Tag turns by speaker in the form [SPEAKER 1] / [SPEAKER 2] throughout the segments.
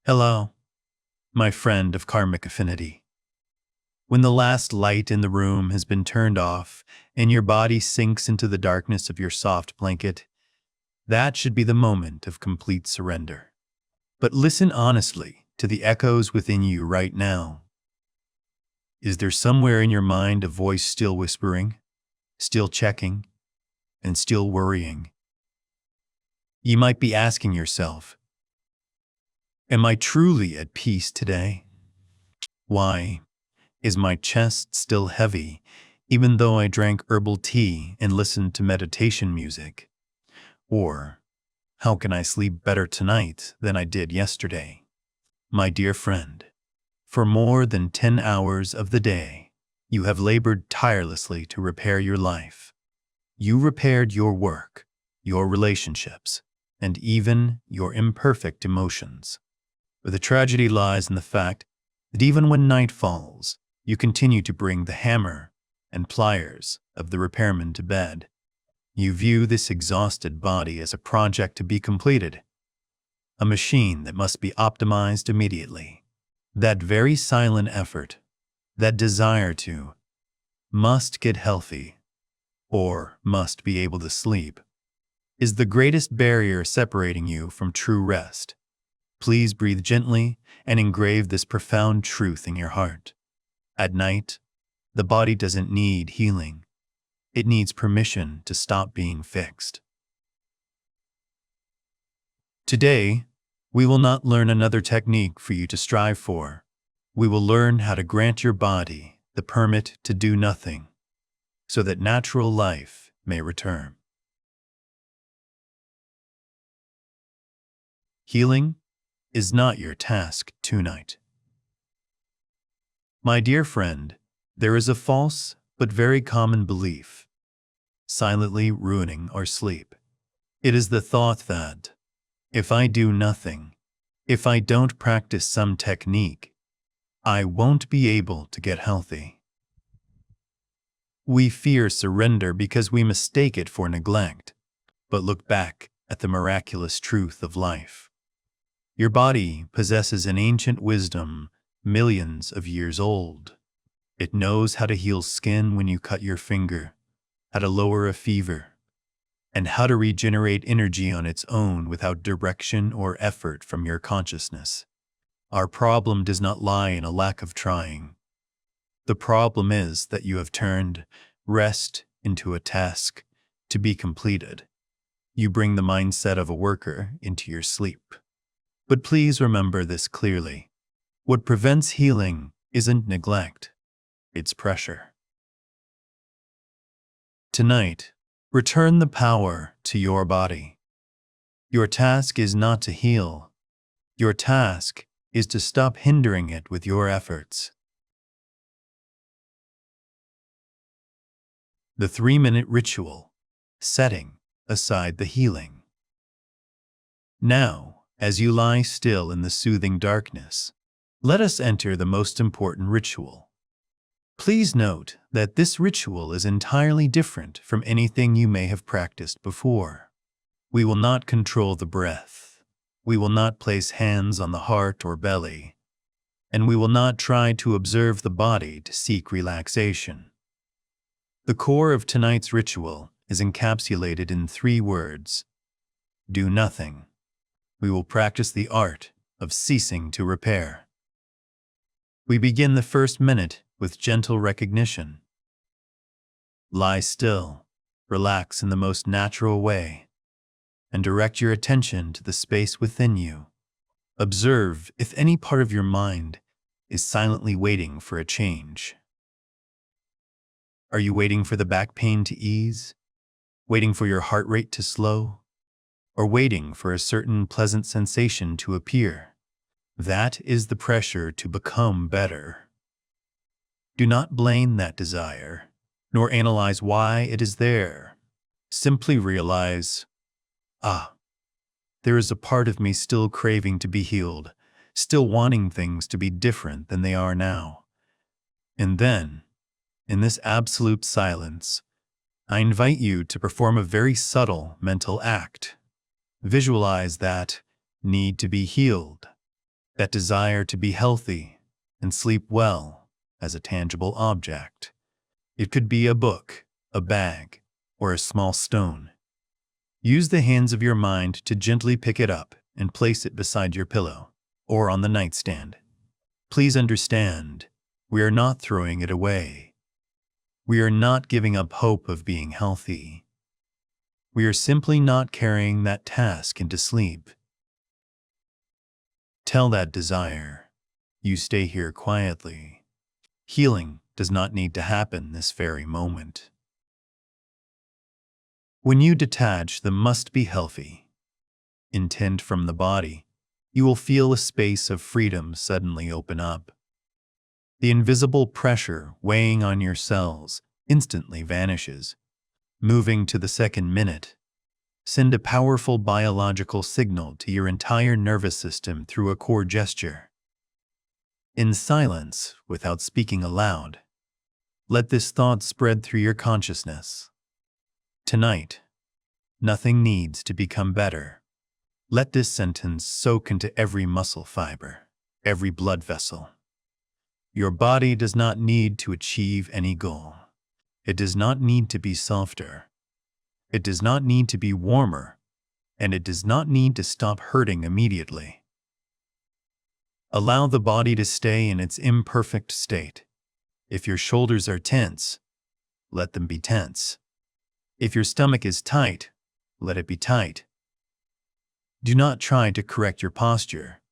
[SPEAKER 1] Hello, my friend of karmic affinity. When the last light in the room has been turned off and your body sinks into the darkness of your soft blanket, that should be the moment of complete surrender. But listen honestly to the echoes within you right now. Is there somewhere in your mind a voice still whispering, still checking, and still worrying? You might be asking yourself, am I truly at peace today? Why is my chest still heavy, even though I drank herbal tea and listened to meditation music? Or, how can I sleep better tonight than I did yesterday? My dear friend, for more than 10 hours of the day, you have labored tirelessly to repair your life. You repaired your work, your relationships, and even your imperfect emotions. But the tragedy lies in the fact that even when night falls, you continue to bring the hammer and pliers of the repairman to bed. You view this exhausted body as a project to be completed, a machine that must be optimized immediately. That very silent effort, that desire to, must get healthy, or must be able to sleep, is the greatest barrier separating you from true rest. Please breathe gently and engrave this profound truth in your heart. At night, the body doesn't need healing. It needs permission to stop being fixed. Today, we will not learn another technique for you to strive for. We will learn how to grant your body the permit to do nothing, so that natural life may return. Healing is not your task tonight. My dear friend, there is a false but very common belief, silently ruining our sleep. It is the thought that, if I do nothing, if I don't practice some technique, I won't be able to get healthy. We fear surrender because we mistake it for neglect, but look back at the miraculous truth of life. Your body possesses an ancient wisdom millions of years old. It knows how to heal skin when you cut your finger, how to lower a fever, and how to regenerate energy on its own without direction or effort from your consciousness. Our problem does not lie in a lack of trying. The problem is that you have turned rest into a task to be completed. You bring the mindset of a worker into your sleep. But please remember this clearly. What prevents healing isn't neglect, it's pressure. Tonight, return the power to your body. Your task is not to heal. Your task is to stop hindering it with your efforts. The 3-minute ritual, setting aside the healing. Now, as you lie still in the soothing darkness, let us enter the most important ritual. Please note that this ritual is entirely different from anything you may have practiced before. We will not control the breath. We will not place hands on the heart or belly. And we will not try to observe the body to seek relaxation. The core of tonight's ritual is encapsulated in 3 words: do nothing. We will practice the art of ceasing to repair. We begin the first minute with gentle recognition. Lie still, relax in the most natural way, and direct your attention to the space within you. Observe if any part of your mind is silently waiting for a change. Are you waiting for the back pain to ease? Waiting for your heart rate to slow? Or waiting for a certain pleasant sensation to appear? That is the pressure to become better. Do not blame that desire, nor analyze why it is there. Simply realize, there is a part of me still craving to be healed, still wanting things to be different than they are now. And then, in this absolute silence, I invite you to perform a very subtle mental act. Visualize that need to be healed. that desire to be healthy and sleep well as a tangible object. It could be a book, a bag, or a small stone. Use the hands of your mind to gently pick it up and place it beside your pillow or on the nightstand. Please understand, we are not throwing it away. We are not giving up hope of being healthy. We are simply not carrying that task into sleep. Tell that desire, you stay here quietly. Healing does not need to happen this very moment. When you detach the must be healthy intent from the body, you will feel a space of freedom suddenly open up. The invisible pressure weighing on your cells instantly vanishes. Moving to the second minute, send a powerful biological signal to your entire nervous system through a core gesture. In silence, without speaking aloud, let this thought spread through your consciousness. Tonight, nothing needs to become better. Let this sentence soak into every muscle fiber, every blood vessel. Your body does not need to achieve any goal. It does not need to be softer. It does not need to be warmer, and it does not need to stop hurting immediately. Allow the body to stay in its imperfect state. If your shoulders are tense, let them be tense. If your stomach is tight, let it be tight. Do not try to correct your posture.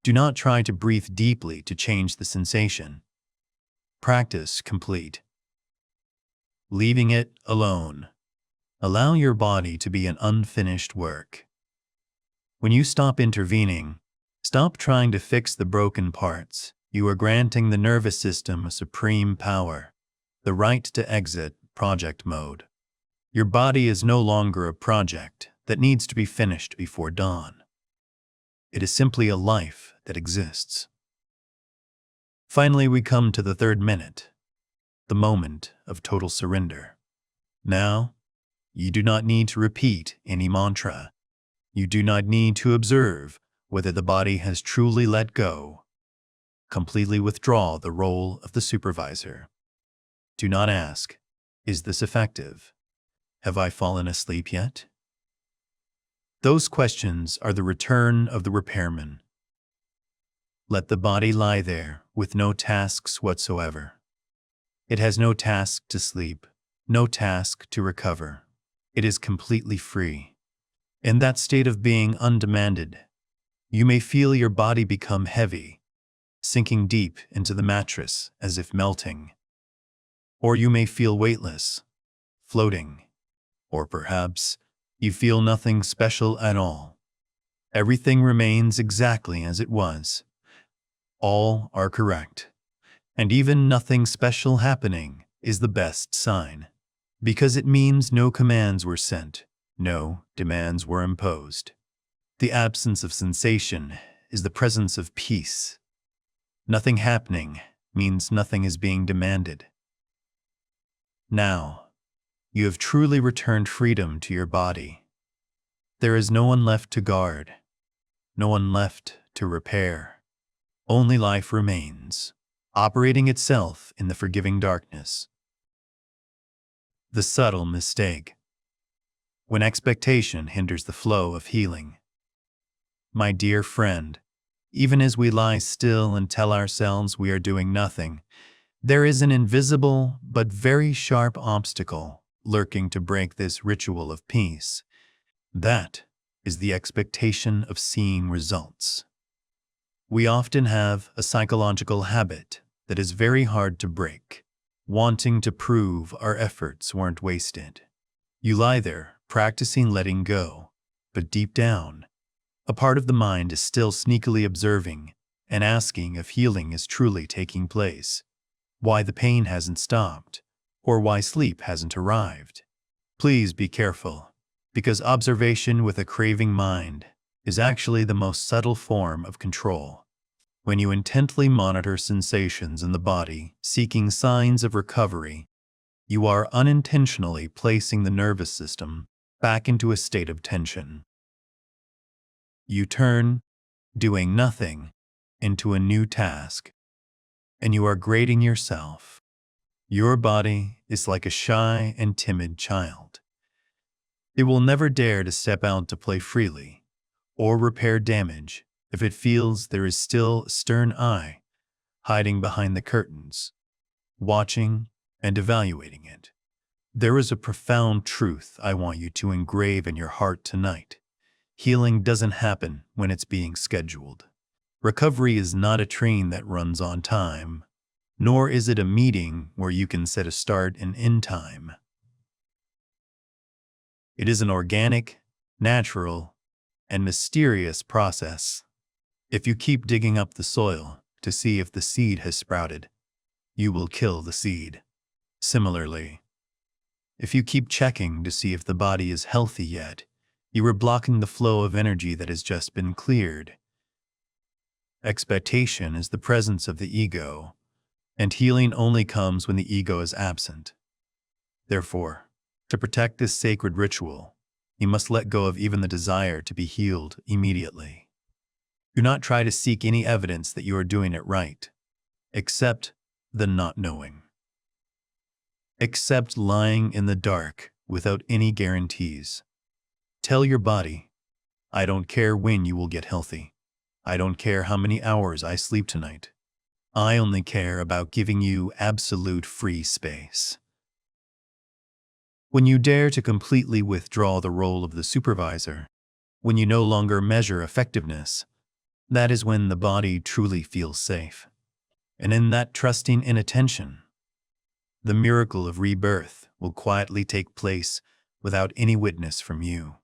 [SPEAKER 1] Do not try to breathe deeply to change the sensation. Practice complete. Leaving it alone. Allow your body to be an unfinished work. When you stop intervening, stop trying to fix the broken parts. You are granting the nervous system a supreme power, the right to exit project mode. Your body is no longer a project that needs to be finished before dawn. It is simply a life that exists. Finally, we come to the third minute, the moment of total surrender. Now, you do not need to repeat any mantra. You do not need to observe whether the body has truly let go. Completely withdraw the role of the supervisor. Do not ask, is this effective? Have I fallen asleep yet? Those questions are the return of the repairman. Let the body lie there with no tasks whatsoever. It has no task to sleep, no task to recover. It is completely free. In that state of being undemanded, you may feel your body become heavy, sinking deep into the mattress as if melting. Or you may feel weightless, floating. Or perhaps you feel nothing special at all. Everything remains exactly as it was. All are correct. And even nothing special happening is the best sign, because it means no commands were sent, no demands were imposed. The absence of sensation is the presence of peace. Nothing happening means nothing is being demanded. Now, you have truly returned freedom to your body. There is no one left to guard, no one left to repair. Only life remains, operating itself in the forgiving darkness. The subtle mistake. When expectation hinders the flow of healing. My dear friend, even as we lie still and tell ourselves we are doing nothing, there is an invisible but very sharp obstacle lurking to break this ritual of peace. That is the expectation of seeing results. We often have a psychological habit that is very hard to break, wanting to prove our efforts weren't wasted. You lie there, practicing letting go, but deep down, a part of the mind is still sneakily observing and asking if healing is truly taking place, why the pain hasn't stopped, or why sleep hasn't arrived. Please be careful, because observation with a craving mind is actually the most subtle form of control. When you intently monitor sensations in the body, seeking signs of recovery, you are unintentionally placing the nervous system back into a state of tension. You turn, doing nothing, into a new task, and you are grading yourself. Your body is like a shy and timid child. It will never dare to step out to play freely or repair damage if it feels there is still a stern eye hiding behind the curtains, watching and evaluating it. There is a profound truth I want you to engrave in your heart tonight. Healing doesn't happen when it's being scheduled. Recovery is not a train that runs on time, nor is it a meeting where you can set a start and end time. It is an organic, natural, and mysterious process. If you keep digging up the soil to see if the seed has sprouted, you will kill the seed. Similarly, if you keep checking to see if the body is healthy yet, you are blocking the flow of energy that has just been cleared. Expectation is the presence of the ego, and healing only comes when the ego is absent. Therefore, to protect this sacred ritual, you must let go of even the desire to be healed immediately. Do not try to seek any evidence that you are doing it right. Accept the not knowing. Accept lying in the dark without any guarantees. Tell your body, I don't care when you will get healthy. I don't care how many hours I sleep tonight. I only care about giving you absolute free space. When you dare to completely withdraw the role of the supervisor, when you no longer measure effectiveness, that is when the body truly feels safe. And in that trusting inattention, the miracle of rebirth will quietly take place without any witness from you.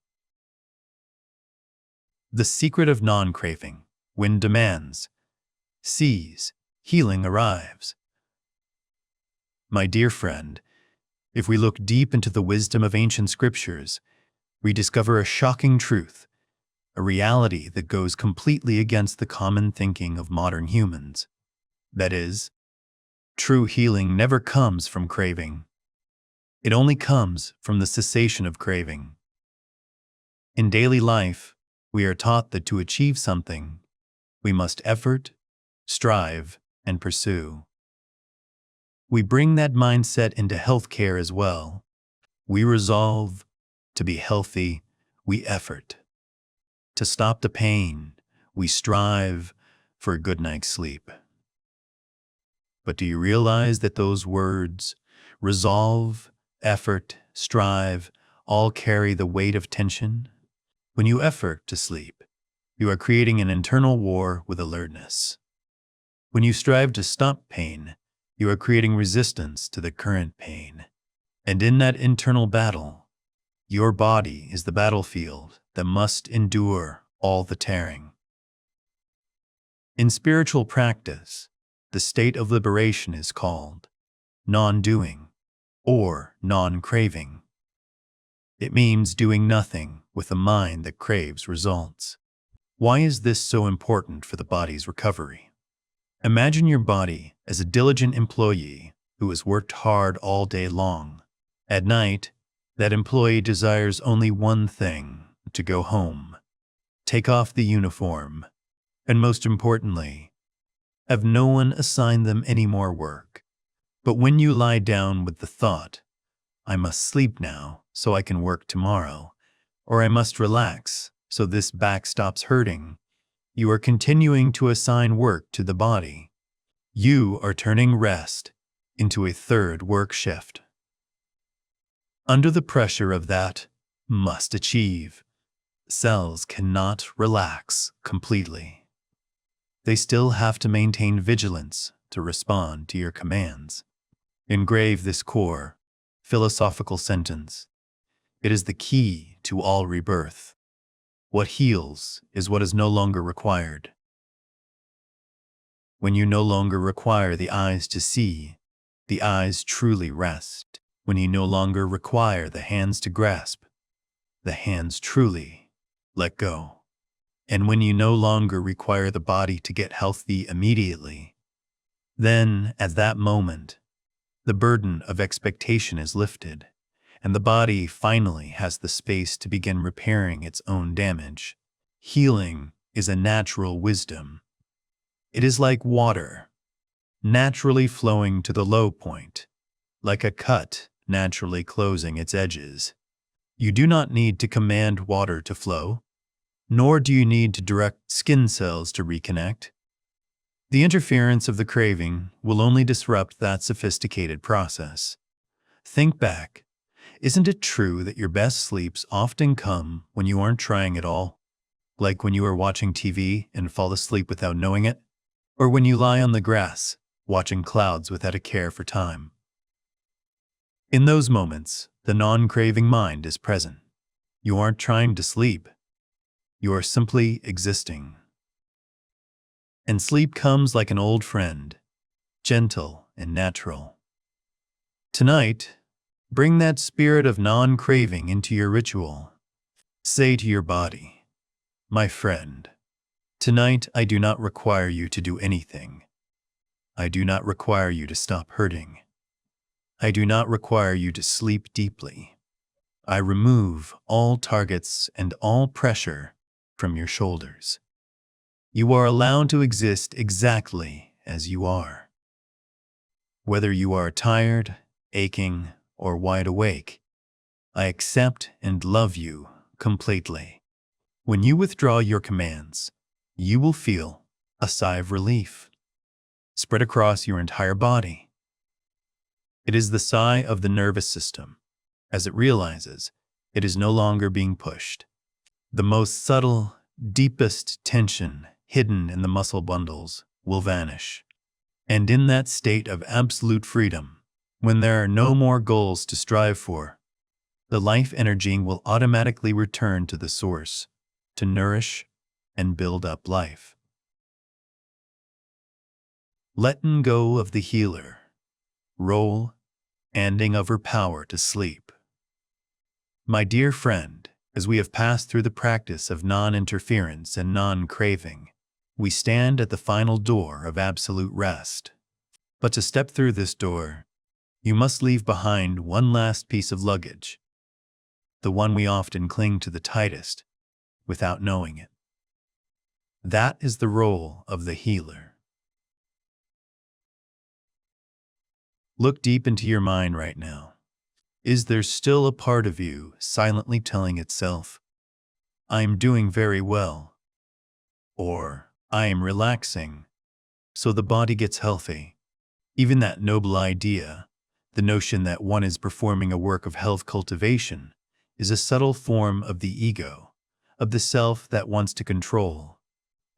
[SPEAKER 1] The secret of non-craving, when demands cease, healing arrives. My dear friend, if we look deep into the wisdom of ancient scriptures, we discover a shocking truth, a reality that goes completely against the common thinking of modern humans. That is, true healing never comes from craving. It only comes from the cessation of craving. In daily life, we are taught that to achieve something, we must effort, strive, and pursue. We bring that mindset into healthcare as well. We resolve to be healthy, we effort. To stop the pain, we strive for a good night's sleep. But do you realize that those words, resolve, effort, strive, all carry the weight of tension? When you effort to sleep, you are creating an internal war with alertness. When you strive to stop pain, you are creating resistance to the current pain. And in that internal battle, your body is the battlefield that must endure all the tearing. In spiritual practice, the state of liberation is called non-doing or non-craving. It means doing nothing with a mind that craves results. Why is this so important for the body's recovery? Imagine your body as a diligent employee who has worked hard all day long. At night, that employee desires only one thing: to go home, take off the uniform, and most importantly, have no one assign them any more work. But when you lie down with the thought, I must sleep now so I can work tomorrow, or I must relax so this back stops hurting, you are continuing to assign work to the body. You are turning rest into a third work shift. Under the pressure of that must achieve, cells cannot relax completely. They still have to maintain vigilance to respond to your commands. Engrave this core, philosophical sentence. It is the key to all rebirth. What heals is what is no longer required. When you no longer require the eyes to see, the eyes truly rest. When you no longer require the hands to grasp, the hands truly let go. And when you no longer require the body to get healthy immediately, then at that moment, the burden of expectation is lifted, and the body finally has the space to begin repairing its own damage. Healing is a natural wisdom. It is like water, naturally flowing to the low point, like a cut naturally closing its edges. You do not need to command water to flow, nor do you need to direct skin cells to reconnect. The interference of the craving will only disrupt that sophisticated process. Think back. Isn't it true that your best sleeps often come when you aren't trying at all? Like when you are watching TV and fall asleep without knowing it? Or when you lie on the grass, watching clouds without a care for time? In those moments, the non-craving mind is present. You aren't trying to sleep. You are simply existing. And sleep comes like an old friend, gentle and natural. Tonight, bring that spirit of non-craving into your ritual. Say to your body, "My friend, tonight I do not require you to do anything. I do not require you to stop hurting. I do not require you to sleep deeply. I remove all targets and all pressure from your shoulders. You are allowed to exist exactly as you are. Whether you are tired, aching, or wide awake, I accept and love you completely." When you withdraw your commands, you will feel a sigh of relief spread across your entire body. It is the sigh of the nervous system, as it realizes it is no longer being pushed. The most subtle, deepest tension hidden in the muscle bundles will vanish. And in that state of absolute freedom, when there are no more goals to strive for, the life energy will automatically return to the source to nourish and build up life. Letting go of the healer, role, handing over power to sleep. My dear friend, as we have passed through the practice of non-interference and non-craving, we stand at the final door of absolute rest. But to step through this door, you must leave behind one last piece of luggage, the one we often cling to the tightest without knowing it. That is the role of the healer. Look deep into your mind right now. Is there still a part of you silently telling itself, "I am doing very well," or "I am relaxing, so the body gets healthy"? Even that noble idea, the notion that one is performing a work of health cultivation, is a subtle form of the ego, of the self that wants to control.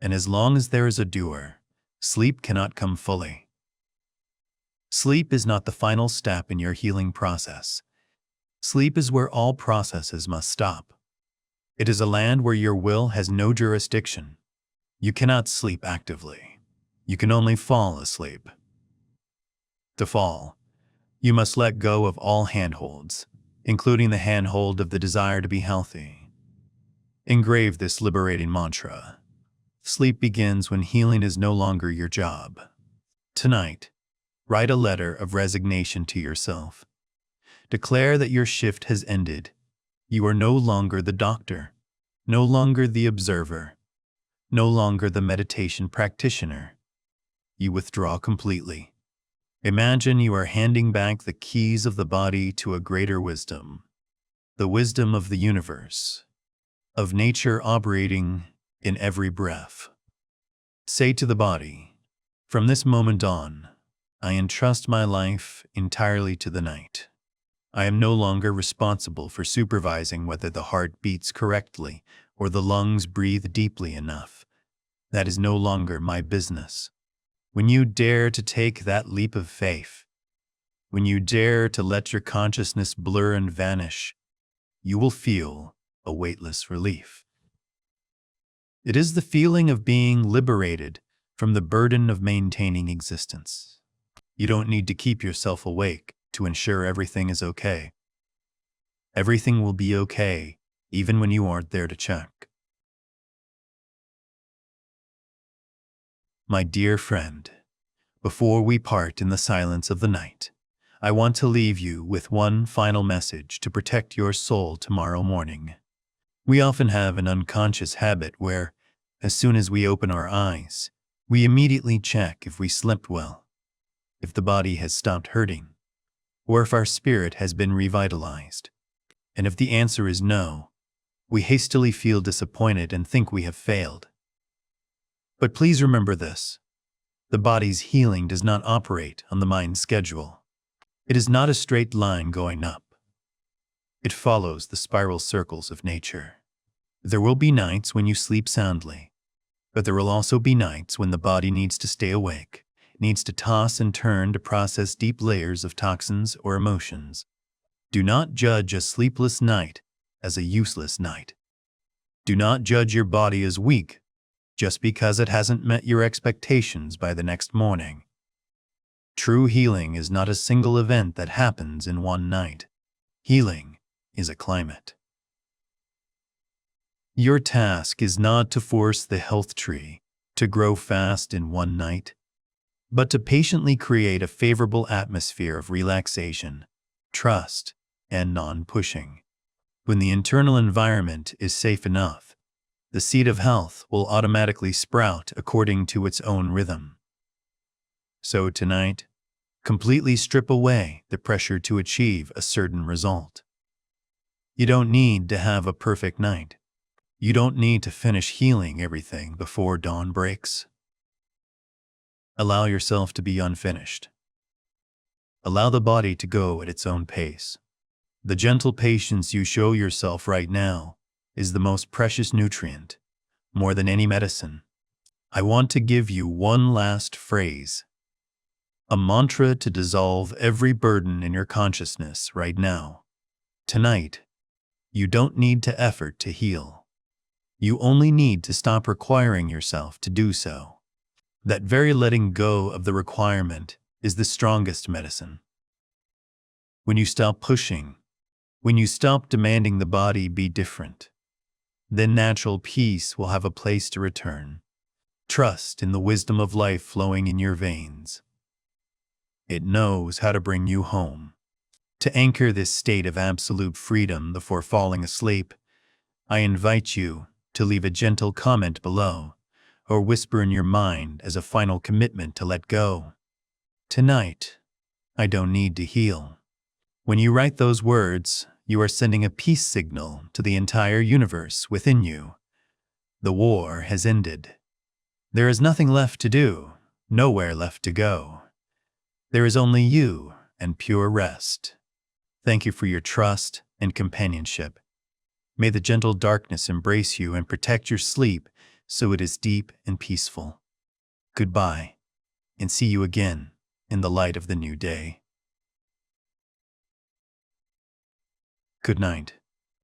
[SPEAKER 1] And as long as there is a doer, sleep cannot come fully. Sleep is not the final step in your healing process. Sleep is where all processes must stop. It is a land where your will has no jurisdiction. You cannot sleep actively. You can only fall asleep. To fall, you must let go of all handholds, including the handhold of the desire to be healthy. Engrave this liberating mantra. Sleep begins when healing is no longer your job. Tonight, write a letter of resignation to yourself. Declare that your shift has ended. You are no longer the doctor, no longer the observer, no longer the meditation practitioner. You withdraw completely. Imagine you are handing back the keys of the body to a greater wisdom, the wisdom of the universe, of nature operating in every breath. Say to the body, "From this moment on, I entrust my life entirely to the night. I am no longer responsible for supervising whether the heart beats correctly or the lungs breathe deeply enough. That is no longer my business." When you dare to take that leap of faith, when you dare to let your consciousness blur and vanish, you will feel a weightless relief. It is the feeling of being liberated from the burden of maintaining existence. You don't need to keep yourself awake to ensure everything is okay. Everything will be okay, even when you aren't there to check. My dear friend, before we part in the silence of the night, I want to leave you with one final message to protect your soul tomorrow morning. We often have an unconscious habit where, as soon as we open our eyes, We immediately check if we slept well, if the body has stopped hurting, or if our spirit has been revitalized. And if the answer is no, we hastily feel disappointed and think we have failed. But please remember this: the body's healing does not operate on the mind's schedule. It is not a straight line going up. It follows the spiral circles of nature. There will be nights when you sleep soundly, but there will also be nights when the body needs to stay awake, needs to toss and turn to process deep layers of toxins or emotions. Do not judge a sleepless night as a useless night. Do not judge your body as weak just because it hasn't met your expectations by the next morning. True healing is not a single event that happens in one night. Healing is a climate. Your task is not to force the health tree to grow fast in one night, but to patiently create a favorable atmosphere of relaxation, trust, and non-pushing. When the internal environment is safe enough, the seed of health will automatically sprout according to its own rhythm. So tonight, completely strip away the pressure to achieve a certain result. You don't need to have a perfect night. You don't need to finish healing everything before dawn breaks. Allow yourself to be unfinished. Allow the body to go at its own pace. The gentle patience you show yourself right now is the most precious nutrient, more than any medicine. I want to give you one last phrase, a mantra to dissolve every burden in your consciousness right now. Tonight, you don't need to effort to heal. You only need to stop requiring yourself to do so. That very letting go of the requirement is the strongest medicine. When you stop pushing, when you stop demanding the body be different, then natural peace will have a place to return. Trust in the wisdom of life flowing in your veins. It knows how to bring you home. To anchor this state of absolute freedom before falling asleep, I invite you to leave a gentle comment below, or whisper in your mind as a final commitment to let go. Tonight, I don't need to heal. When you write those words, you are sending a peace signal to the entire universe within you. The war has ended. There is nothing left to do, nowhere left to go. There is only you and pure rest. Thank you for your trust and companionship. May the gentle darkness embrace you and protect your sleep so it is deep and peaceful. Goodbye, and see you again in the light of the new day. Good night.